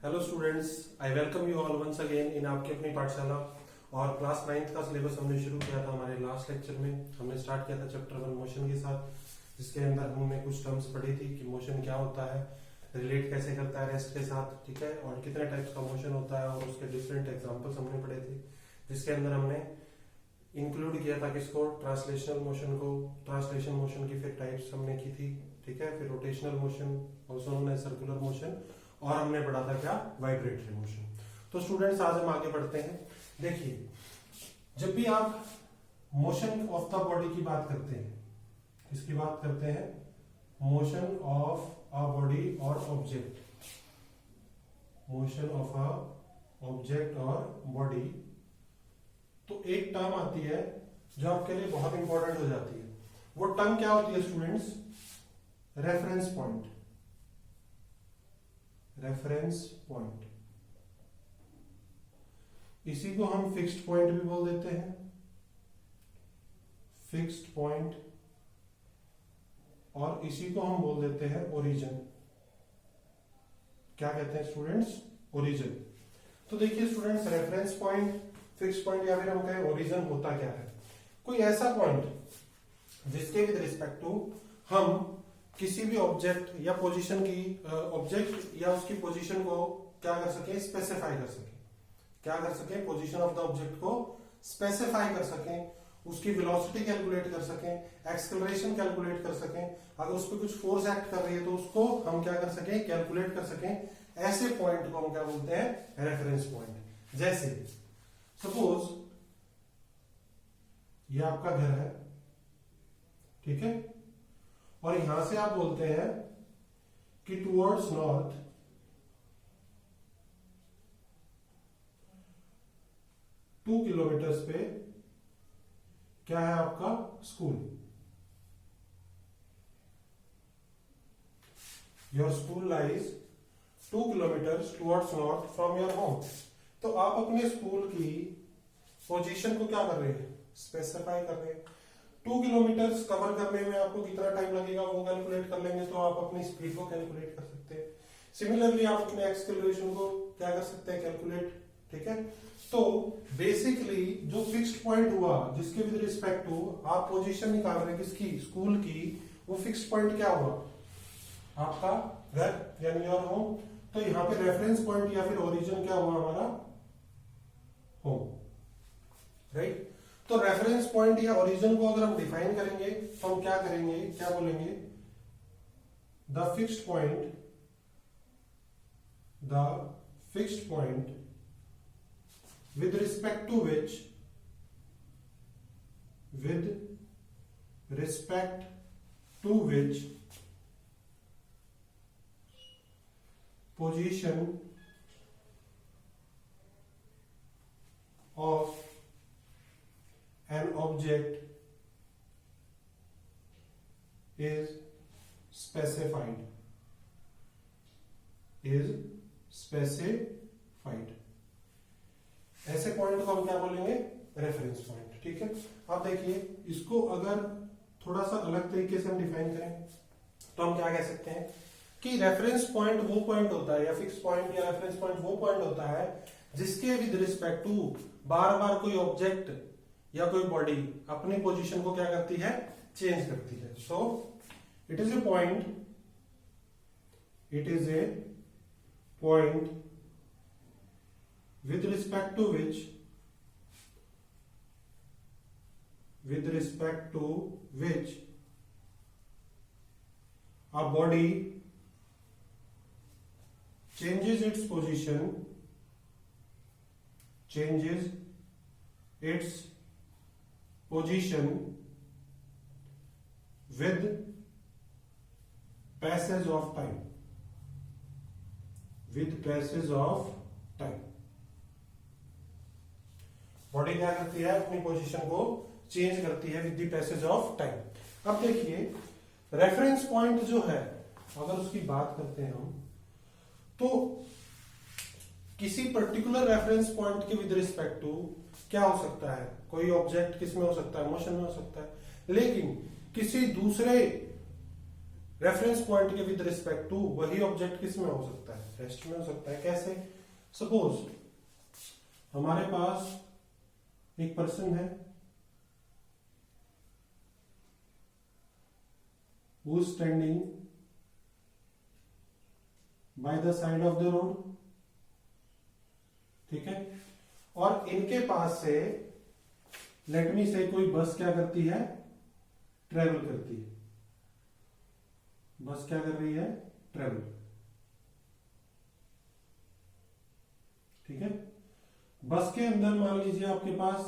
Hello students, I welcome you all once again in आपकी अपनी पाठशाला। और क्लास 9th का सिलेबस हमने शुरू किया था हमारे लास्ट लेक्चर में। हमने स्टार्ट किया था चैप्टर 1 मोशन के साथ, जिसके अंदर हमने कुछ टर्म्स पढ़ी थी कि मोशन क्या होता है, रिलेट कैसे करता है रेस्ट के साथ, ठीक है, और कितने टाइप्स का मोशन होता है और उसके डिफरेंट एग्जांपल्स हमने पढ़े थे। जिसके अंदर हमने इंक्लूड किया था किसको, ट्रांसलेशनल मोशन को। ट्रांसलेशन मोशन की फिर टाइप्स हमने की थी, ठीक है, फिर rotational motion, also known as circular motion, और हमने पढ़ा था क्या, वाइब्रेटरी मोशन। तो स्टूडेंट्स आज हम आगे बढ़ते हैं। देखिए, जब भी आप मोशन ऑफ द बॉडी की बात करते हैं, किसकी बात करते हैं, मोशन ऑफ अ बॉडी और object, motion of a object और बॉडी, तो एक टर्म आती है जो आपके लिए बहुत इंपॉर्टेंट हो जाती है। वो टर्म क्या होती है students, reference point. Reference point, इसी को हम फिक्स्ड पॉइंट भी बोल देते हैं, फिक्स्ड पॉइंट, और इसी को हम बोल देते हैं ओरिजिन। क्या कहते हैं स्टूडेंट्स, ओरिजिन। तो देखिए students, reference point, fixed point या फिर हम कहें ओरिजिन होता क्या है, कोई ऐसा पॉइंट जिसके विद रिस्पेक्ट टू हम किसी भी ऑब्जेक्ट या पोजीशन की ऑब्जेक्ट या उसकी पोजीशन को क्या कर सके, स्पेसिफाई कर सके। क्या कर सके, पोजीशन ऑफ द ऑब्जेक्ट को स्पेसिफाई कर सकें, उसकी वेलोसिटी कैलकुलेट कर सकें, एक्सेलरेशन कैलकुलेट कर सकें, अगर उस पर कुछ फोर्स एक्ट कर रही है तो उसको हम क्या कर सकें, कैलकुलेट कर सकें। ऐसे पॉइंट को हम क्या बोलते हैं, रेफरेंस पॉइंट। जैसे सपोज ये आपका घर है, ठीक है, और यहां से आप बोलते हैं कि टुवर्ड्स नॉर्थ 2 किलोमीटर्स पे क्या है आपका school. Your school lies 2 kilometres towards north from your home. तो आप अपने स्कूल की पोजीशन को क्या कर रहे हैं, स्पेसिफाई कर रहे हैं। 2 किलोमीटर कवर करने में आपको कितना टाइम लगेगा वो कैलकुलेट कर लेंगे, तो आप अपनी स्पीड को कैलकुलेट कर सकते हैं। सिमिलरली आप अपने एक्सेलरेशन को क्या कर सकते हैं, कैलकुलेट, ठीक है। तो बेसिकली जो फिक्स्ड पॉइंट हुआ जिसके विद रिस्पेक्ट टू आप पोजीशन निकाल रहे हैं किसकी, स्कूल की, वो फिक्स्ड पॉइंट क्या हुआ, आपका घर यानी योर होम। तो यहाँ पे रेफरेंस पॉइंट या फिर ओरिजिन क्या हुआ, हमारा होम, राइट। तो रेफरेंस पॉइंट या ओरिजिन को अगर हम डिफाइन करेंगे तो हम क्या करेंगे, क्या बोलेंगे, the fixed point with respect to which position of an object is specified. ऐसे पॉइंट को हम क्या बोलेंगे, रेफरेंस पॉइंट, ठीक है। अब देखिए, इसको अगर थोड़ा सा अलग तरीके से हम डिफाइन करें तो हम क्या कह सकते हैं कि रेफरेंस पॉइंट वो पॉइंट होता है, या फिक्स पॉइंट या रेफरेंस पॉइंट वो पॉइंट होता है जिसके विद रिस्पेक्ट टू बार बार कोई ऑब्जेक्ट या कोई बॉडी अपनी पोजीशन को क्या करती है, चेंज करती है। So it is a point with respect to which a body changes its position with passage of time, body क्या करती है, अपनी पोजीशन को चेंज करती है with the passage of time. अब देखिए, रेफरेंस पॉइंट जो है अगर उसकी बात करते हैं हम, तो किसी पर्टिकुलर रेफरेंस पॉइंट के विद रिस्पेक्ट टू क्या हो सकता है, कोई ऑब्जेक्ट किस में हो सकता है, मोशन में हो सकता है। लेकिन किसी दूसरे रेफरेंस पॉइंट के विद रिस्पेक्ट टू वही ऑब्जेक्ट किस में हो सकता है, रेस्ट में हो सकता है। कैसे? सपोज हमारे पास एक पर्सन है who is standing by the side of the road, ठीक है, और इनके पास से लेट मी से कोई बस क्या करती है, ट्रेवल करती है। बस क्या कर रही है, ट्रेवल, ठीक है। बस के अंदर मान लीजिए आपके पास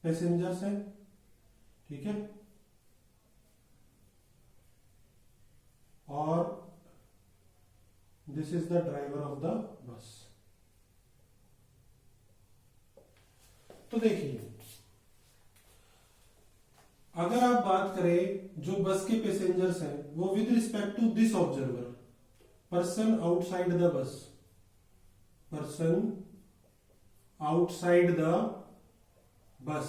पैसेंजर्स हैं, ठीक है, और this is the driver of the bus. तो देखिए, अगर आप बात करें जो बस के पैसेंजर्स हैं वो with respect to this observer, person outside the bus, person outside the bus,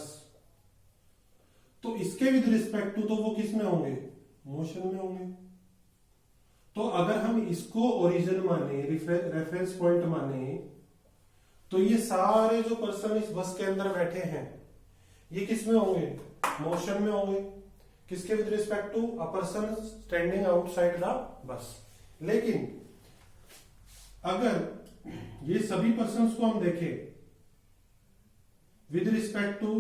तो इसके विद रिस्पेक्ट टू तो वो किस में होंगे, मोशन में होंगे। तो अगर हम इसको ओरिजिन माने, रेफरेंस पॉइंट माने, तो ये सारे जो पर्सन इस बस के अंदर बैठे हैं ये किस में होंगे, मोशन में होंगे। किसके with respect to, a person standing outside the bus. लेकिन अगर ये सभी पर्सन्स को हम देखें with respect to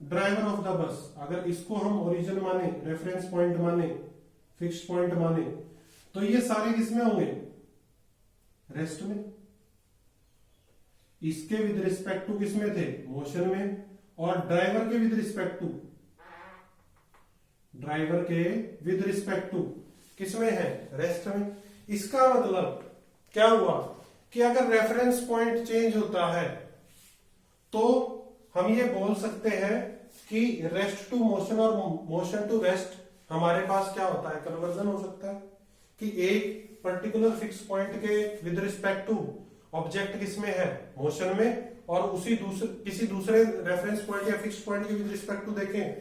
driver of the bus, अगर इसको हम ओरिजिन माने, रेफरेंस पॉइंट माने, फिक्स पॉइंट माने, तो ये सारे किसमें होंगे, रेस्ट में। इसके विद रिस्पेक्ट टू किसमें थे, मोशन में, और ड्राइवर के विद रिस्पेक्ट टू, ड्राइवर के विद रिस्पेक्ट टू किसमें है, रेस्ट में। इसका मतलब क्या हुआ कि अगर रेफरेंस पॉइंट चेंज होता है तो हम ये बोल सकते हैं कि रेस्ट टू मोशन और मोशन टू रेस्ट हमारे पास क्या होता है, कन्वर्जन हो सकता है कि एक पर्टिकुलर फिक्स पॉइंट के विद रिस्पेक्ट टू ऑब्जेक्ट किसमें है, मोशन में, और उसी किसी दूसरे रेफरेंस पॉइंट या फिक्स पॉइंट के विद रिस्पेक्ट टू देखें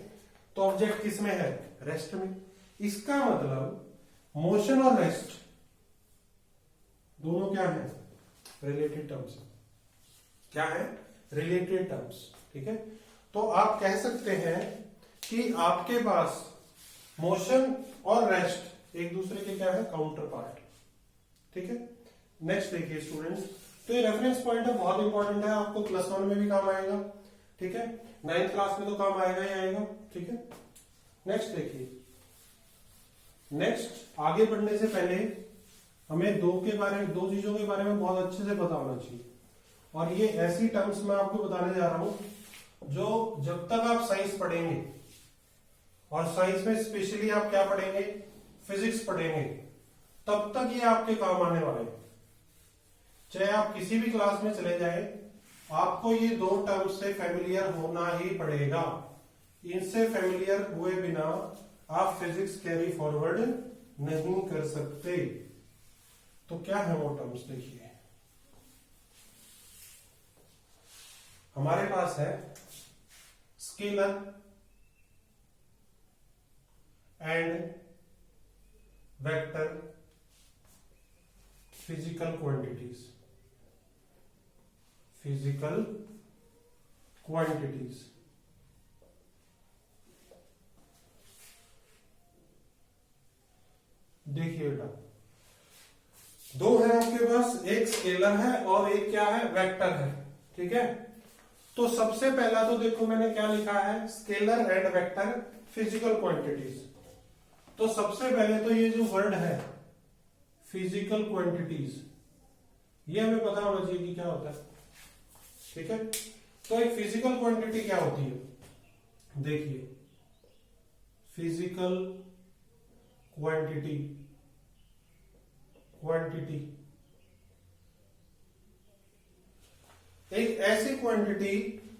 तो ऑब्जेक्ट किसमें है, रेस्ट में। इसका मतलब मोशन और रेस्ट दोनों क्या है, रिलेटेड टर्म्स। क्या है, रिलेटेड टर्म्स, ठीक है। तो आप कह सकते हैं कि आपके पास मोशन और रेस्ट एक दूसरे के क्या है, काउंटर पार्ट, ठीक है। नेक्स्ट देखिए स्टूडेंट्स, तो ये रेफरेंस पॉइंट है, बहुत इंपॉर्टेंट है, आपको प्लस वन में भी काम आएगा, ठीक है, 9th क्लास में तो काम आएगा ही आएगा, ठीक है। नेक्स्ट देखिए, नेक्स्ट आगे बढ़ने से पहले हमें दो चीजों के बारे में बहुत अच्छे से पता होना चाहिए, और ये ऐसी टर्म्स मैं आपको बताने जा रहा हूं जो जब तक आप साइंस पढ़ेंगे, और साइंस में स्पेशली आप क्या पढ़ेंगे, फिजिक्स पढ़ेंगे, तब तक ये आपके काम आने वाले हैं। चाहे आप किसी भी क्लास में चले जाएं, आपको ये दो टर्म्स से फेमिलियर होना ही पड़ेगा। इनसे फेमिलियर हुए बिना आप फिजिक्स कैरी फॉरवर्ड नहीं कर सकते। तो क्या है वो टर्म्स, देखिए हमारे पास है scalar and vector physical quantities, physical quantities. देखिए बेटा, दो है आपके पास, एक स्केलर है और एक क्या है, वेक्टर है, ठीक है। तो सबसे पहला तो देखो मैंने क्या लिखा है, scalar and vector physical quantities. तो सबसे पहले तो ये जो वर्ड है फिजिकल क्वांटिटीज, ये हमें पता होना चाहिए कि क्या होता है, ठीक है। तो एक फिजिकल क्वांटिटी क्या होती है, देखिए फिजिकल क्वांटिटी एक ऐसी क्वांटिटी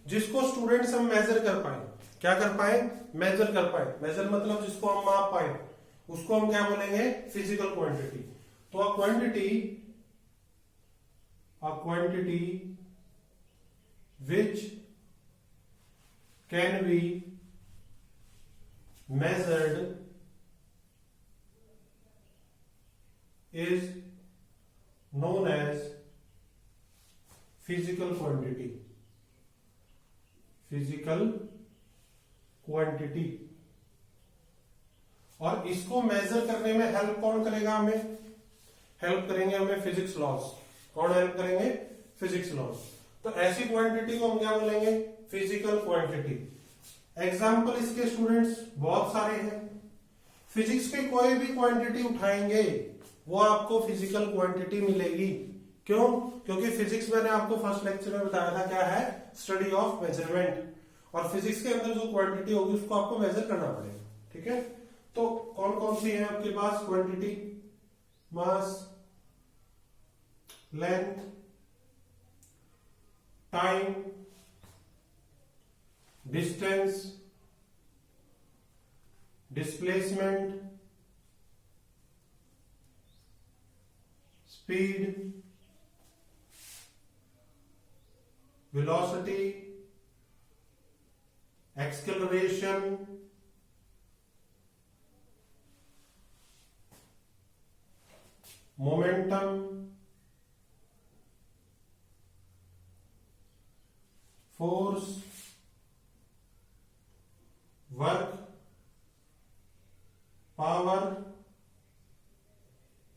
जिसको स्टूडेंट्स हम मेजर कर पाए, क्या कर पाए, मेजर कर पाए। मेजर मतलब जिसको हम माप पाए, उसको हम क्या बोलेंगे, फिजिकल क्वांटिटी। तो a quantity which can be measured is known as physical quantity. Physical quantity. और इसको मेजर करने में हेल्प कौन करेगा? हमें हेल्प करेंगे हमें फिजिक्स लॉज। कौन हेल्प करेंगे? Physics laws. तो ऐसी क्वांटिटी को हम क्या बोलेंगे? Physical quantity. एग्जाम्पल इसके स्टूडेंट्स बहुत सारे हैं। फिजिक्स की कोई भी क्वांटिटी उठाएंगे वो आपको फिजिकल क्वांटिटी मिलेगी। क्यों? क्योंकि फिजिक्स मैंने आपको फर्स्ट लेक्चर में बताया था क्या है? Study of measurement. और फिजिक्स के अंदर जो क्वांटिटी होगी उसको आपको मेजर करना पड़ेगा। ठीक है, तो कौन कौन सी है आपके पास quantity? Mass, length, time, distance, displacement, speed, velocity, acceleration, momentum, force, work, power,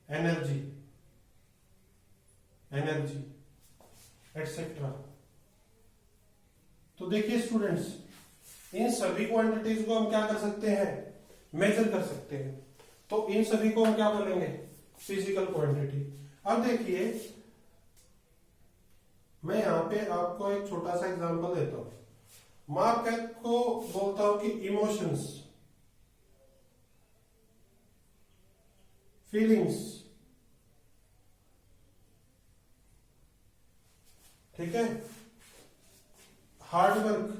energy, etc. तो देखिए स्टूडेंट्स, इन सभी क्वांटिटीज को हम क्या कर सकते हैं? मेजर कर सकते हैं। तो इन सभी को हम क्या बोलेंगे? Physical quantity. अब देखिए, मैं यहां पे आपको एक छोटा सा एग्जांपल देता हूं। मैं आपको बोलता हूं कि इमोशंस, फीलिंग्स, ठीक है, हार्ड वर्क,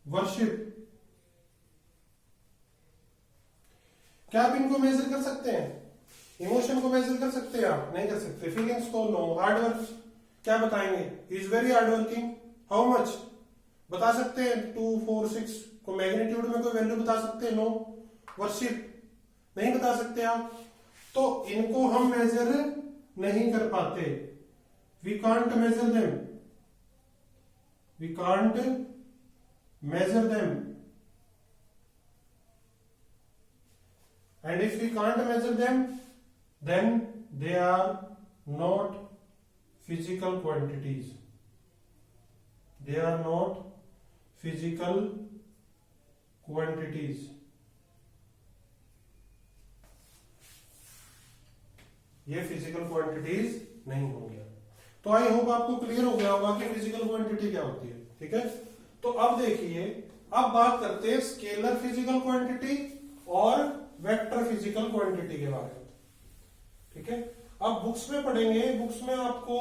वर्शिप, क्या आप इनको मेजर कर सकते हैं? इमोशन को मेजर कर सकते हैं आप? नहीं कर सकते। फीलिंग्स को नो। हार्ड वर्क क्या बताएंगे? Is very hard working. How much बता सकते हैं? 2, 4, 6 को मैग्नीट्यूड में कोई वैल्यू बता सकते हैं? नो। वर्शिप नहीं बता सकते आप। तो इनको हम मेजर नहीं कर पाते। We can't measure them, we can't measure them, and if we can't measure them then they are not physical quantities. They are not physical quantities. ये फिजिकल क्वांटिटीज नहीं होंगे। तो आई होप आपको क्लियर हो गया होगा कि फिजिकल क्वांटिटी क्या होती है। ठीक है, तो अब देखिए, अब बात करते हैं स्केलर फिजिकल क्वांटिटी और वेक्टर फिजिकल क्वांटिटी के बारे में। ठीक है, अब बुक्स में पढ़ेंगे। बुक्स में आपको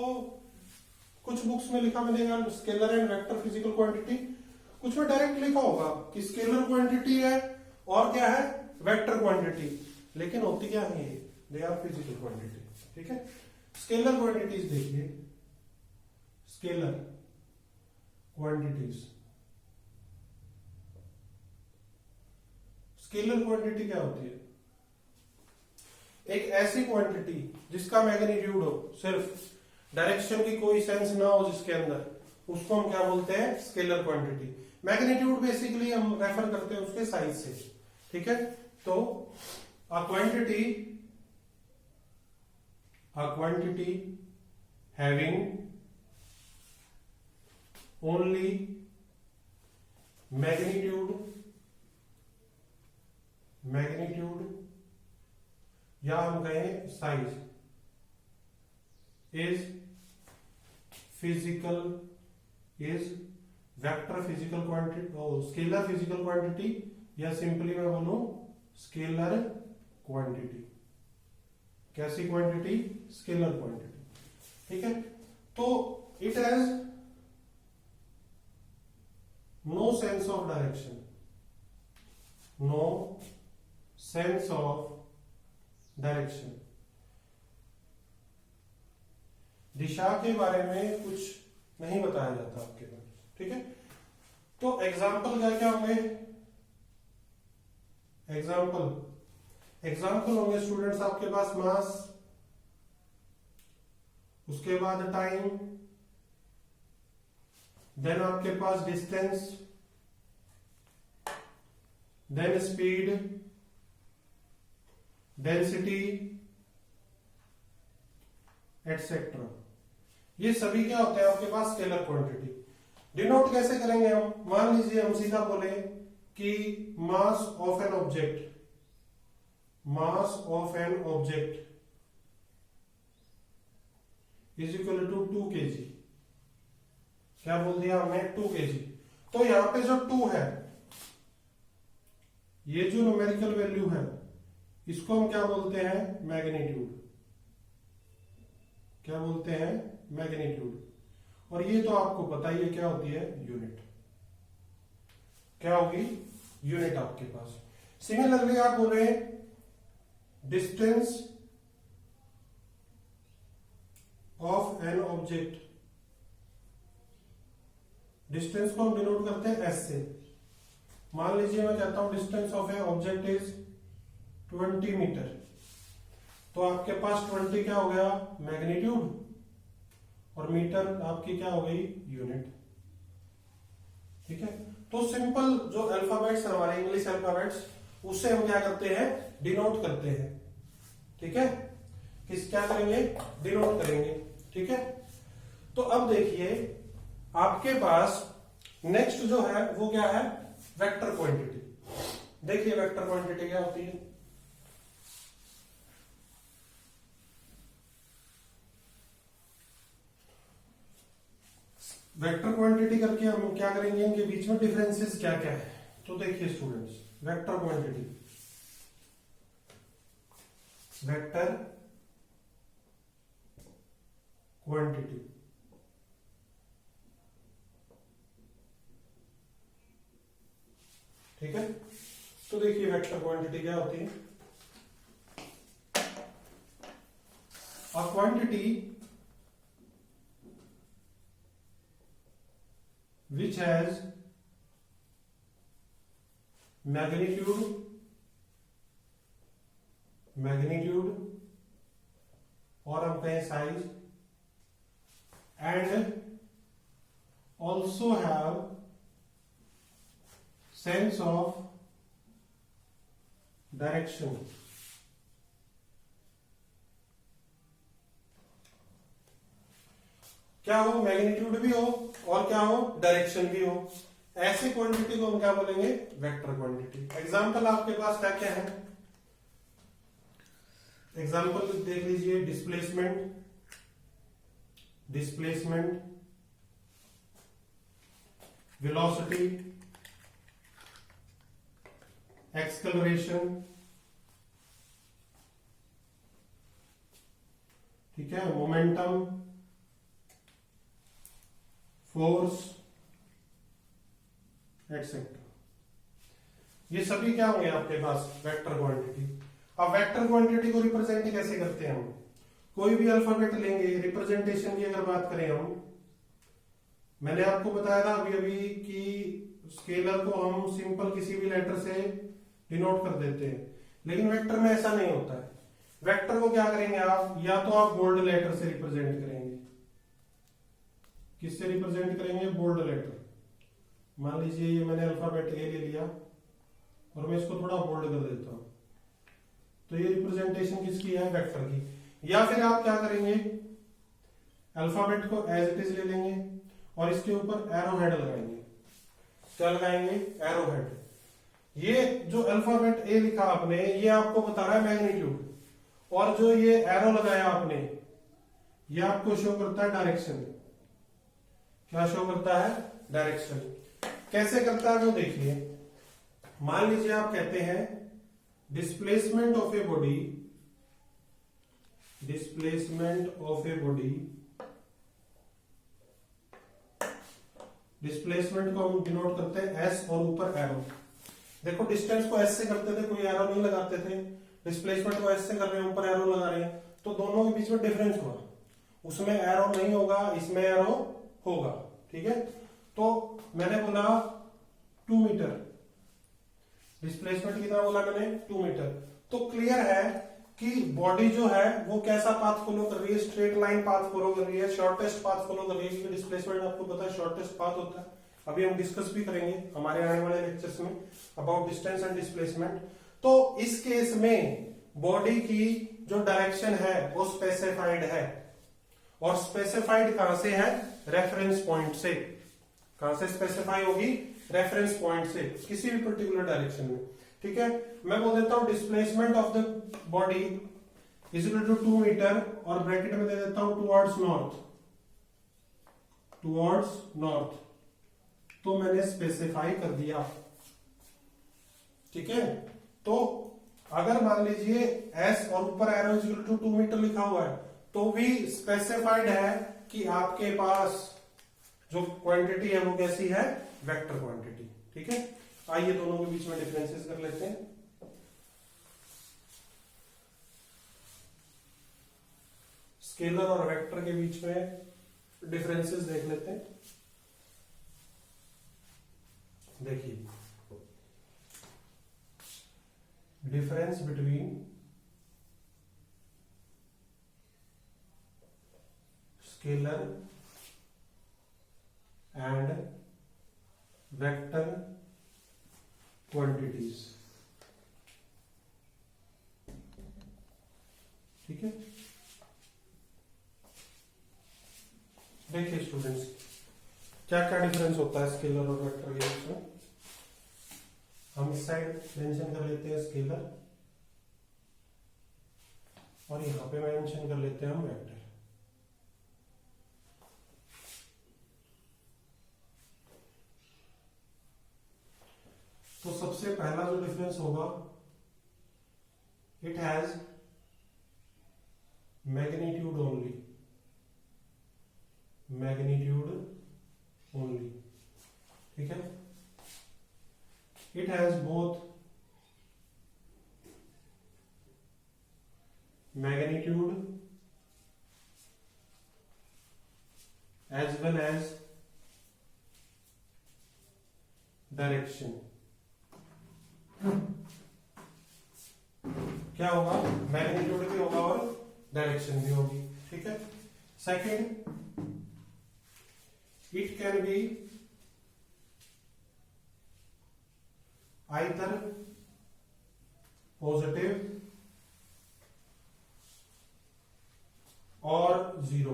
कुछ बुक्स में लिखा मिलेगा scalar and vector physical quantity, कुछ में डायरेक्ट लिखा होगा कि स्केलर क्वांटिटी है और क्या है? Vector quantity. लेकिन होती क्या है ये? They are physical quantity. ठीक है, स्केलर क्वांटिटीज देखिए, स्केलर क्वांटिटीज। स्केलर क्वांटिटी क्या होती है? एक ऐसी क्वांटिटी जिसका मैग्नीट्यूड हो, सिर्फ डायरेक्शन की कोई सेंस ना हो जिसके अंदर, उसको हम क्या बोलते हैं? Scalar quantity. मैग्नीट्यूड बेसिकली हम रेफर करते हैं उसके साइज से। ठीक है, तो a quantity having only magnitude या हम कहें size is vector physical quantity, scalar physical quantity, या सिंपली मैं बोलूं स्केलर क्वांटिटी। कैसी क्वांटिटी? Scalar quantity. ठीक है, तो it has no sense of direction, no sense of direction. दिशा के बारे में कुछ नहीं बताया जाता आपके पास। ठीक है, तो एग्जाम्पल क्या क्या होंगे? एग्जाम्पल होंगे स्टूडेंट्स आपके पास मास, उसके बाद टाइम, देन आपके पास distance, then speed, density etcetera. ये सभी क्या होते हैं आपके पास स्केलर क्वांटिटी। डिनोट कैसे करेंगे हम? मान लीजिए हम सीधा बोले कि mass of an object, mass of an object is equal to 2 kg। क्या बोल दिया हमने? 2 kg। तो यहां पे जो 2 है, ये जो न्यूमेरिकल वैल्यू है, इसको हम क्या बोलते हैं? मैग्नीट्यूड। क्या बोलते हैं? मैग्नीट्यूड। और ये तो आपको पता ही है क्या होती है? यूनिट। क्या होगी? यूनिट आपके पास। सिमिलरली आप बोल रहे हैं distance of an object. Distance को हम डिनोट करते हैं एस से। मान लीजिए मैं कहता हूं distance of a object is 20 metre. तो आपके पास 20 क्या हो गया? मैग्नीट्यूड, और मीटर आपकी क्या हो गई? यूनिट। ठीक है। तो सिंपल जो अल्फाबेट्स हमारे इंग्लिश अल्फाबेट्स, उससे हम क्या करते हैं? डिनोट करते हैं। ठीक है। क्या करेंगे? डिनोट करेंगे। ठीक है। तो अब देखिए आपके पास नेक्स्ट जो है वो क्या है? Vector quantity. देखिए वेक्टर क्वांटिटी क्या होती है? वेक्टर क्वांटिटी करके हम क्या करेंगे? इनके बीच में डिफरेंसेस क्या क्या है। तो देखिए students, vector quantity, vector quantity ठीक है। तो देखिए वेक्टर क्वांटिटी क्या होती है? A quantity which has magnitude और हम कहें size, and also have sense of direction। क्या हो? मैग्नीट्यूड भी हो और क्या हो? डायरेक्शन भी हो। ऐसे क्वांटिटी को हम क्या बोलेंगे? Vector quantity. एग्जांपल आपके पास क्या क्या है? एग्जांपल देख लीजिए। डिस्प्लेसमेंट, वेलोसिटी, एक्सेलरेशन, ठीक है, मोमेंटम, फोर्स एटसेट्रा। ये सभी क्या होंगे आपके पास? Vector quantity. अब वेक्टर क्वांटिटी को रिप्रेजेंट कैसे करते हैं हम? कोई भी अल्फाबेट लेंगे, रिप्रेजेंटेशन की अगर बात करें हम, मैंने आपको बताया था अभी अभी कि स्केलर को हम सिंपल किसी भी लेटर से डिनोट कर देते हैं, लेकिन वेक्टर में ऐसा नहीं होता है। वेक्टर को क्या करेंगे आप? या तो आप बोल्ड लेटर से रिप्रेजेंट करेंगे। किससे रिप्रेजेंट करेंगे? Bold letter. मान लीजिए ये मैंने अल्फाबेट ए ले लिया और मैं इसको थोड़ा बोल्ड कर देता हूं, तो ये रिप्रेजेंटेशन किसकी है? वेक्टर की। या फिर आप क्या करेंगे? अल्फाबेट को एज इट इज ले लेंगे और इसके ऊपर एरो हेड लगाएंगे। क्या लगाएंगे? Arrow head. ये जो अल्फाबेट ए लिखा आपने, ये आपको बता रहा है मैग्नीट्यूड, और जो ये एरो लगाया आपने, ये आपको शो करता है डायरेक्शन। क्या शो करता है? डायरेक्शन। कैसे करता है वो देखिए। मान लीजिए आप कहते हैं displacement of a body, displacement of a body, displacement को हम डिनोट करते हैं एस और ऊपर एरो। देखो डिस्टेंस को एस से करते थे, कोई एरो नहीं लगाते थे। डिस्प्लेसमेंट को एस से कर रहे हैं, ऊपर एरो लगा रहे हैं, तो दोनों के बीच में डिफरेंस हुआ। उसमें एरो नहीं होगा, इसमें एरो होगा। ठीक है। तो मैंने बोला 2 मीटर, डिस्प्लेसमेंट कितना बोला मैंने 2 मीटर। तो क्लियर है कि बॉडी जो है वो कैसा पाथ फॉलो कर रही है, स्ट्रेट लाइन पाथ फॉलो कर रही है, शॉर्टेस्ट पाथ फॉलो कर रही है, क्योंकि डिस्प्लेसमेंट आपको पता है शॉर्टेस्ट पाथ होता है। अभी हम डिस्कस भी करेंगे हमारे आने वाले लेक्चर्स में अबाउट डिस्टेंस एंड डिस्प्लेसमेंट। तो इस केस में बॉडी की जो डायरेक्शन है वो स्पेसिफाइड है, और स्पेसिफाइड कहां से है, रेफरेंस पॉइंट से। कहां से स्पेसिफाई होगी, रेफरेंस पॉइंट से, किसी भी पर्टिकुलर डायरेक्शन में। ठीक है, मैं बोल देता हूं displacement of the body is equal to 2 metre, और ब्रैकेट में दे देता हूं टुवर्ड्स नॉर्थ, टुवर्ड्स नॉर्थ। तो मैंने स्पेसिफाई कर दिया। ठीक है, तो अगर मान लीजिए एस और ऊपर arrow is equal to 2 metre लिखा हुआ है, तो भी स्पेसिफाइड है कि आपके पास जो क्वांटिटी है वो कैसी है, वेक्टर क्वांटिटी। ठीक है, आइए दोनों के बीच में डिफरेंसेस कर लेते हैं। स्केलर और वेक्टर के बीच में डिफरेंसेस देख लेते हैं। देखिए, difference between scalar and vector quantities. ठीक है, देखिए स्टूडेंट्स, क्या क्या डिफरेंस होता है स्केलर और वेक्टर के बीच में। हम इस साइड मेंशन कर लेते हैं स्केलर, और यहां पे मेंशन कर लेते हैं हम वेक्टर। तो सबसे पहला जो डिफरेंस होगा, it has magnitude only, magnitude only. ठीक है, it has both magnitude as well as direction। क्या होगा, मैग्नीट्यूड भी होगा और डायरेक्शन भी होगी। ठीक है, second, it can B either positive और जीरो।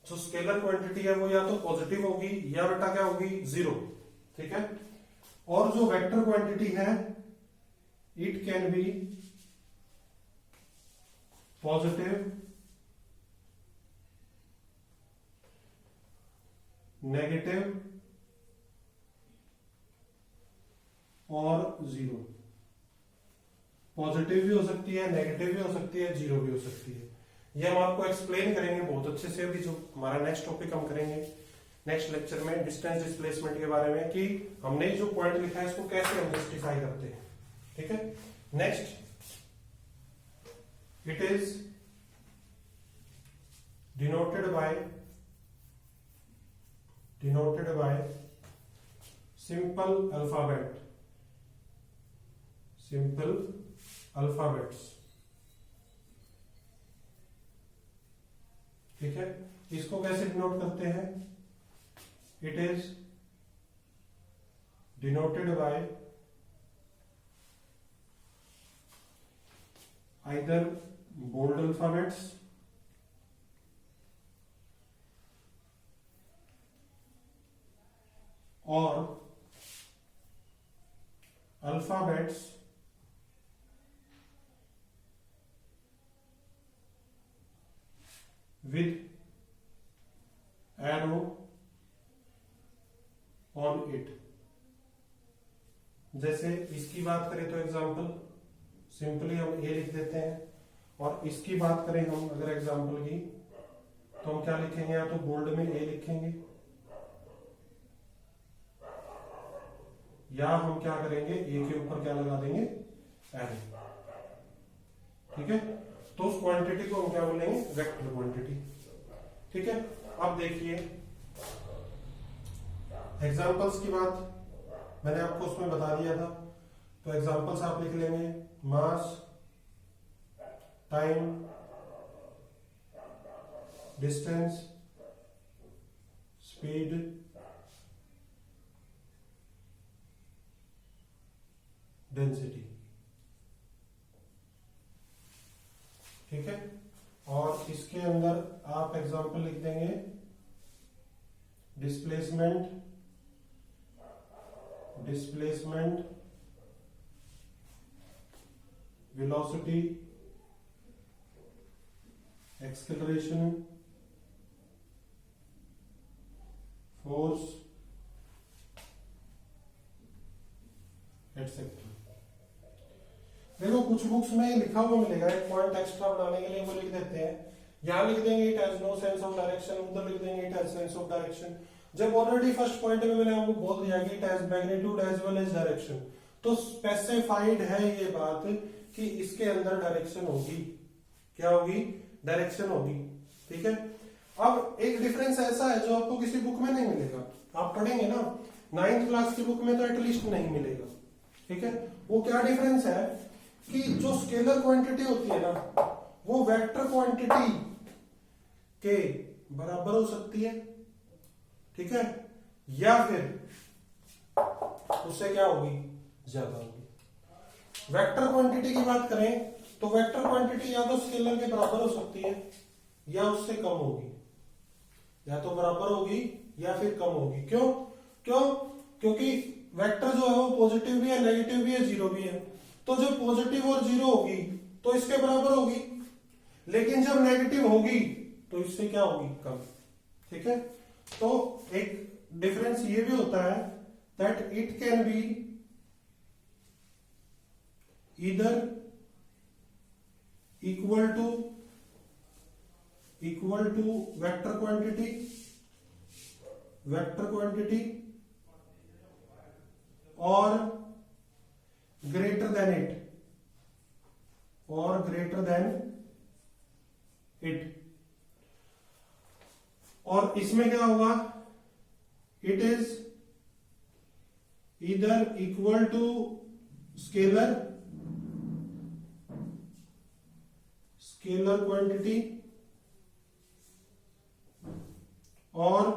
जो स्केलर क्वांटिटी है वो या तो पॉजिटिव होगी या बेटा क्या होगी, जीरो। ठीक है, और जो वेक्टर क्वांटिटी है, it can B positive, negative और जीरो। पॉजिटिव भी हो सकती है, नेगेटिव भी हो सकती है, जीरो भी हो सकती है। ये हम आपको एक्सप्लेन करेंगे बहुत अच्छे से अभी, जो हमारा नेक्स्ट टॉपिक हम करेंगे नेक्स्ट लेक्चर में डिस्टेंस डिस्प्लेसमेंट के बारे में, कि हमने जो पॉइंट लिखा है इसको कैसे हम जस्टिफाई करते हैं। ठीक है, next, it is denoted by simple alphabets. ठीक है, इसको कैसे डिनोट करते हैं, it is denoted by either bold alphabets और alphabets with arrow on it। जैसे इसकी बात करें तो एग्जांपल सिंपली हम ए लिख देते हैं, और इसकी बात करें हम अगर एग्जांपल की, तो हम क्या लिखेंगे, या तो बोल्ड में ए लिखेंगे, या हम क्या करेंगे, ए के ऊपर क्या लगा देंगे, एरो। ठीक है, तो उस क्वांटिटी को हम क्या बोलेंगे, वेक्टर क्वांटिटी। ठीक है, अब देखिए एग्जाम्पल्स की बात मैंने आपको उसमें बता दिया था, तो एग्जाम्पल्स आप लिख लेंगे, मास, टाइम, डिस्टेंस, स्पीड, डेंसिटी। ठीक है, और इसके अंदर आप एग्जाम्पल लिख देंगे, displacement, velocity, acceleration, force, etcetera. देखो कुछ बुक्स में लिखा हुआ मिलेगा, एक पॉइंट एक्स्ट्रा बनाने के लिए वो लिख देते हैं, यहां लिख देंगे it has no sense of direction, उधर लिख देंगे it has sense of direction. जब ऑलरेडी फर्स्ट पॉइंट में मैंने आपको बोल दिया कि it has magnitude as well as direction, तो स्पेसिफाइड है ये बात कि इसके अंदर डायरेक्शन होगी। क्या होगी? डायरेक्शन होगी। ठीक है, अब एक डिफरेंस ऐसा है जो आपको किसी बुक में नहीं मिलेगा, आप पढ़ेंगे ना 9th क्लास की बुक में तो एटलीस्ट नहीं मिलेगा। ठीक है, वो क्या डिफरेंस है कि जो स्केलर क्वांटिटी होती है ना वो वेक्टर क्वांटिटी के बराबर हो सकती है, ठीक है, या फिर उससे क्या होगी? ज्यादा होगी। वेक्टर क्वांटिटी की बात करें तो वेक्टर क्वांटिटी या तो स्केलर के बराबर हो सकती है या उससे कम होगी, या तो बराबर होगी या फिर कम होगी। क्यों? क्योंकि वेक्टर जो है वो पॉजिटिव भी है, नेगेटिव भी है, जीरो भी है। तो जब पॉजिटिव और जीरो होगी तो इसके बराबर होगी, लेकिन जब नेगेटिव होगी तो इससे क्या होगी? कम। ठीक है, तो एक डिफरेंस ये भी होता है that it can be either equal to vector quantity और ग्रेटर देन इट। और इसमें क्या होगा? It is either equal to scalar quantity और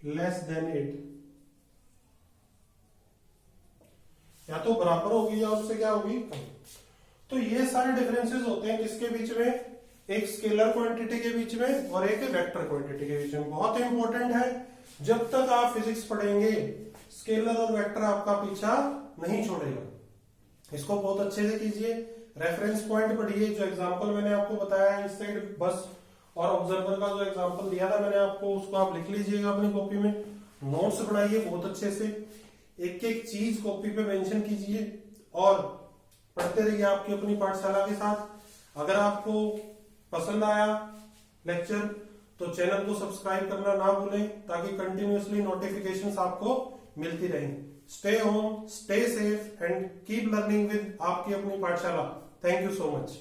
लेस देन इट, या तो बराबर होगी या उससे क्या होगी? कम। तो ये सारे डिफरेंसेस होते हैं किसके बीच में? एक स्केलर क्वांटिटी के बीच में और एक वेक्टर क्वांटिटी के बीच में। बहुत इंपॉर्टेंट है, जब तक आप फिजिक्स पढ़ेंगे स्केलर और वेक्टर आपका पीछा नहीं छोड़ेगा। इसको बहुत अच्छे से कीजिए, रेफरेंस पॉइंट पढ़िए, जो एग्जांपल मैंने आपको बताया है इस साइड बस और ऑब्जर्वर का जो एग्जांपल दिया था मैंने आपको, उसको आप लिख लीजिएगा अपनी कॉपी में, नोट्स बनाइए बहुत अच्छे से, एक एक चीज कॉपी पे मेंशन कीजिए और पढ़ते रहिए आपकी अपनी पाठशाला के साथ। अगर आपको पसंद आया लेक्चर तो चैनल को सब्सक्राइब करना ना भूलें, ताकि कंटिन्यूअसली नोटिफिकेशंस आपको मिलती रहें। Stay home, stay safe and keep learning with आपकी अपनी पाठशाला। Thank you so much.